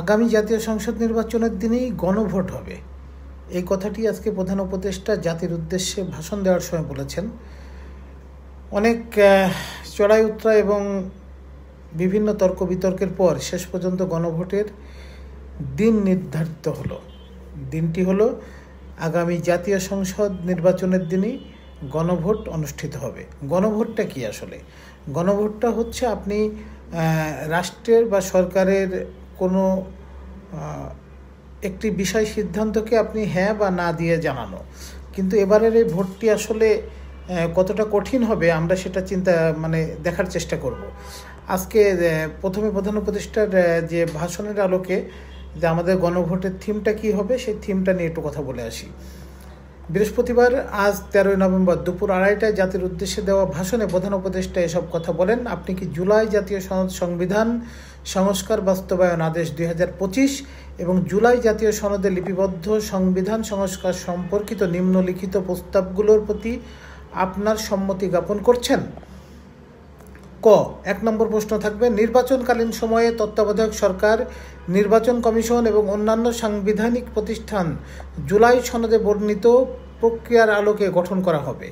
আগামী জাতীয় সংসদ নির্বাচনের দিনেই গণভোট হবে, এই কথাটি আজকে প্রধান উপদেষ্টা জাতির উদ্দেশ্যে ভাষণ দেওয়ার সময় বলেছেন। অনেক চড়াই উতরাই এবং বিভিন্ন তর্ক বিতর্কের পর শেষ পর্যন্ত গণভোটের দিন নির্ধারিত হলো। দিনটি হলো আগামী জাতীয় সংসদ নির্বাচনের দিনই গণভোট অনুষ্ঠিত হবে। গণভোটটা কি আসলে? গণভোটটা হচ্ছে আপনি রাষ্ট্রের বা সরকারের কোনো একটি বিষয় সিদ্ধান্তকে আপনি হ্যাঁ বা না দিয়ে জানানো। কিন্তু এবারের এই ভোটটি আসলে কতটা কঠিন হবে আমরা সেটা দেখার চেষ্টা করব। আজকে প্রথমে প্রধান উপদেষ্টার যে ভাষণের আলোকে যে আমাদের গণভোটের থিমটা কি হবে সেই থিমটা নিয়ে একটু কথা বলে আসি। বৃহস্পতিবার আজ 13 নভেম্বর দুপুর 2:30টায় জাতির উদ্দেশ্যে দেওয়া ভাষণে প্রধান উপদেষ্টা এসব কথা বলেন। আপনি কি জুলাই জাতীয় সনদ সংবিধান সংস্কার বাস্তবায়ন আদেশ 2025 এবং জুলাই জাতীয় সনদে লিপিবদ্ধ সংবিধান সংস্কার সম্পর্কিত নিম্নলিখিত প্রস্তাবগুলোর প্রতি আপনার সম্মতি জ্ঞাপন করছেন? ক 1 নম্বর প্রশ্ন থাকবে, নির্বাচনকালীন সময়ে তত্ত্বাবধায়ক সরকার, নির্বাচন কমিশন এবং অন্যান্য সাংবিধানিক প্রতিষ্ঠান জুলাই সনদে বর্ণিত প্রক্রিয়ার আলোকে গঠন করা হবে।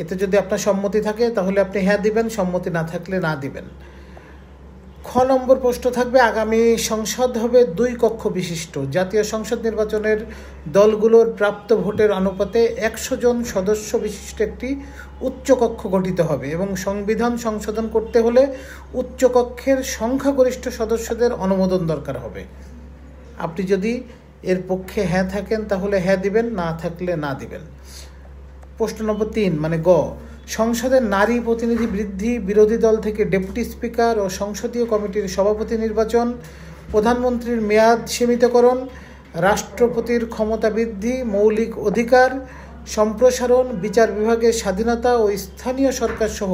এতে যদি আপনার সম্মতি থাকে তাহলে আপনি হ্যাঁ দিবেন, সম্মতি না থাকলে না দিবেন। খ নম্বর প্রশ্ন থাকবে, আগামী সংসদ হবে 2 কক্ষ বিশিষ্ট। জাতীয় সংসদ নির্বাচনের দলগুলোর প্রাপ্ত ভোটের অনুপাতে 100 জন সদস্য বিশিষ্ট একটি উচ্চকক্ষ গঠিত হবে এবং সংবিধান সংশোধন করতে হলে উচ্চকক্ষের সংখ্যাগরিষ্ঠ সদস্যদের অনুমোদন দরকার হবে। আপনি যদি এর পক্ষে হ্যাঁ থাকেন তাহলে হ্যাঁ দিবেন, না থাকলে না দিবেন। প্রশ্ন নম্বর 3 গ সংসদের নারী প্রতিনিধি বৃদ্ধি, বিরোধী দল থেকে ডেপুটি স্পিকার ও সংসদীয় কমিটির সভাপতি নির্বাচন, প্রধানমন্ত্রীর মেয়াদ সীমিতকরণ, রাষ্ট্রপতির ক্ষমতা বৃদ্ধি, মৌলিক অধিকার সম্প্রসারণ, বিচার বিভাগের স্বাধীনতা ও স্থানীয় সরকার সহ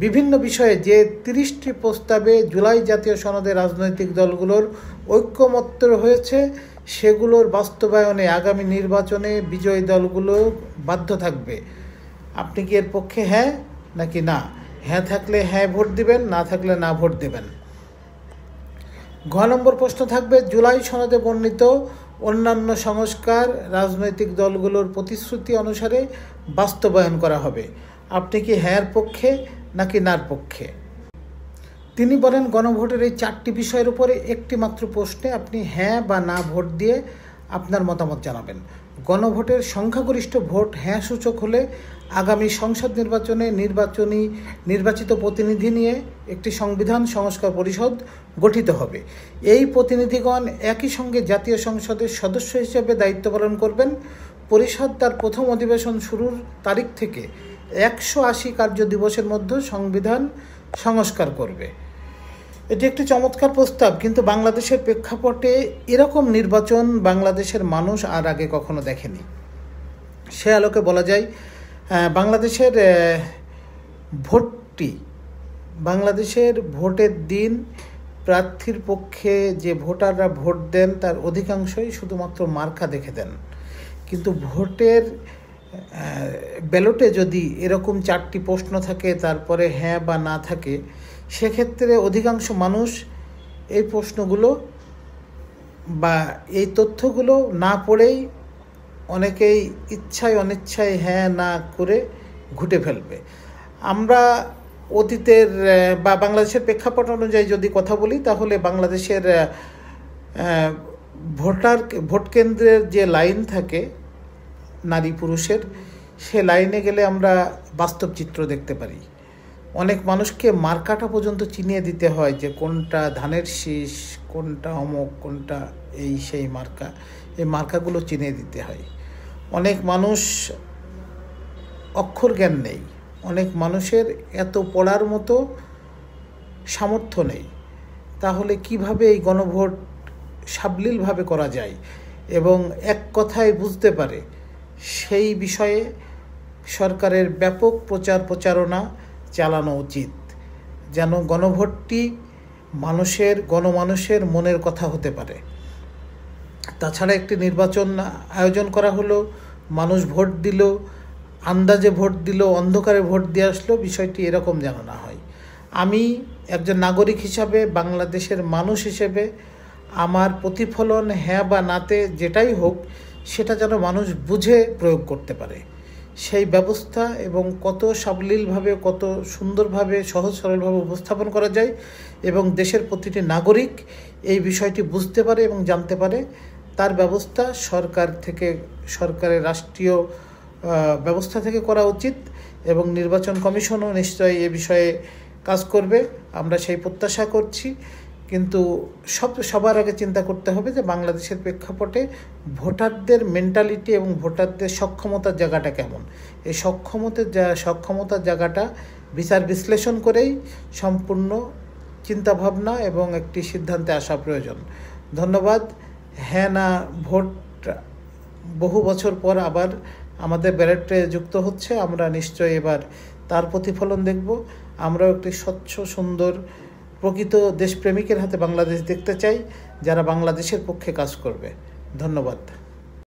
বিভিন্ন বিষয়ে যে 30টি প্রস্তাবে জুলাই জাতীয় সনদে রাজনৈতিক দলগুলোর ঐক্যমত্য হয়েছে সেগুলোর বাস্তবায়নে আগামী নির্বাচনে বিজয়ী দলগুলো বাধ্য থাকবে। আপনি কি এর পক্ষে হ্যাঁ নাকি না? হ্যাঁ থাকলে হ্যাঁ ভোট দিবেন, না থাকলে না ভোট দেবেন। ঘ নম্বর প্রশ্ন থাকবে, জুলাই সনদে বর্ণিত অন্যান্য সংস্কার রাজনৈতিক দলগুলোর প্রতিশ্রুতি অনুসারে বাস্তবায়ন করা হবে। আপনি কি হ্যাঁর পক্ষে নাকি নার পক্ষে? তিনি বলেন, গণভোটের এই 4টি বিষয়ের উপরে একটি মাত্র প্রশ্নে আপনি হ্যাঁ বা না ভোট দিয়ে আপনার মতামত জানাবেন। গণভোটের সংখ্যাগরিষ্ঠ ভোট হ্যাঁ সূচক হলে আগামী সংসদ নির্বাচনে নির্বাচিত প্রতিনিধি নিয়ে একটি সংবিধান সংস্কার পরিষদ গঠিত হবে। এই প্রতিনিধিগণ একই সঙ্গে জাতীয় সংসদের সদস্য হিসেবে দায়িত্ব পালন করবেন। পরিষদ তার প্রথম অধিবেশন শুরুর তারিখ থেকে 180 কার্য দিবসের মধ্যে সংবিধান সংস্কার করবে। এটি একটি চমৎকার প্রস্তাব, কিন্তু বাংলাদেশের প্রেক্ষাপটে এরকম নির্বাচন বাংলাদেশের মানুষ আর আগে কখনো দেখেনি। সে আলোকে বলা যায়, বাংলাদেশের ভোটের দিন প্রার্থীর পক্ষে যে ভোটাররা ভোট দেন তার অধিকাংশই শুধুমাত্র মার্কা দেখে দেন। কিন্তু ভোটের ব্যালটে যদি এরকম 4টি প্রশ্ন থাকে তারপরে হ্যাঁ বা না থাকে, সেক্ষেত্রে অধিকাংশ মানুষ এই প্রশ্নগুলো বা এই তথ্যগুলো না পড়েই অনেকেই ইচ্ছায় অনিচ্ছায় হ্যাঁ না করে ঘুটে ফেলবে। আমরা অতীতের বা বাংলাদেশের প্রেক্ষাপট অনুযায়ী যদি কথা বলি তাহলে বাংলাদেশের ভোট কেন্দ্রের যে লাইন থাকে নারী পুরুষের, সে লাইনে গেলে আমরা বাস্তব চিত্র দেখতে পারি। অনেক মানুষকে মার্কাটা পর্যন্ত চিনিয়ে দিতে হয় যে কোনটা ধানের শীষ, কোনটা অমুক, কোনটা এই সেই মার্কা, এই মার্কাগুলো চিনিয়ে দিতে হয়। অনেক মানুষ অক্ষর জ্ঞান নেই, অনেক মানুষের এত পড়ার মতো সামর্থ্য নেই। তাহলে কিভাবে এই গণভোট সাবলীলভাবে করা যায় এবং এক কথায় বুঝতে পারে, সেই বিষয়ে সরকারের ব্যাপক প্রচারণা চালানো উচিত, যেন গণভোটটি গণমানুষের মনের কথা হতে পারে। তাছাড়া একটি নির্বাচন আয়োজন করা হলো, মানুষ ভোট দিল, আন্দাজে ভোট দিল, অন্ধকারে ভোট দিয়ে আসলো, বিষয়টি এরকম যেন না হয়। আমি একজন নাগরিক হিসাবে, বাংলাদেশের মানুষ হিসেবে আমার প্রতিফলন হ্যাঁ বা নাতে যেটাই হোক সেটা যেন মানুষ বুঝে প্রয়োগ করতে পারে, সেই ব্যবস্থা এবং কত সাবলীলভাবে, কত সুন্দরভাবে, সহজ সরলভাবে উপস্থাপন করা যায় এবং দেশের প্রতিটি নাগরিক এই বিষয়টি বুঝতে পারে এবং জানতে পারে, তার ব্যবস্থা সরকারের রাষ্ট্রীয় ব্যবস্থা থেকে করা উচিত এবং নির্বাচন কমিশনও নিশ্চয়ই এ বিষয়ে কাজ করবে, আমরা সেই প্রত্যাশা করছি। কিন্তু সবার আগে চিন্তা করতে হবে যে বাংলাদেশের প্রেক্ষাপটে ভোটারদের মেন্টালিটি এবং ভোটারদের সক্ষমতার জায়গাটা কেমন। এই সক্ষমতার জায়গাটা বিচার বিশ্লেষণ করেই সম্পূর্ণ চিন্তাভাবনা এবং একটি সিদ্ধান্তে আসা প্রয়োজন। ধন্যবাদ। হ্যাঁ না ভোট বহু বছর পর আবার আমাদের ব্যালটে যুক্ত হচ্ছে, আমরা নিশ্চয়ই এবার তার প্রতিফলন দেখব। আমরাও একটি স্বচ্ছ, সুন্দর, প্রকৃত দেশপ্রেমিকের হাতে বাংলাদেশ দেখতে চাই, যারা বাংলাদেশের পক্ষে কাজ করবে। ধন্যবাদ।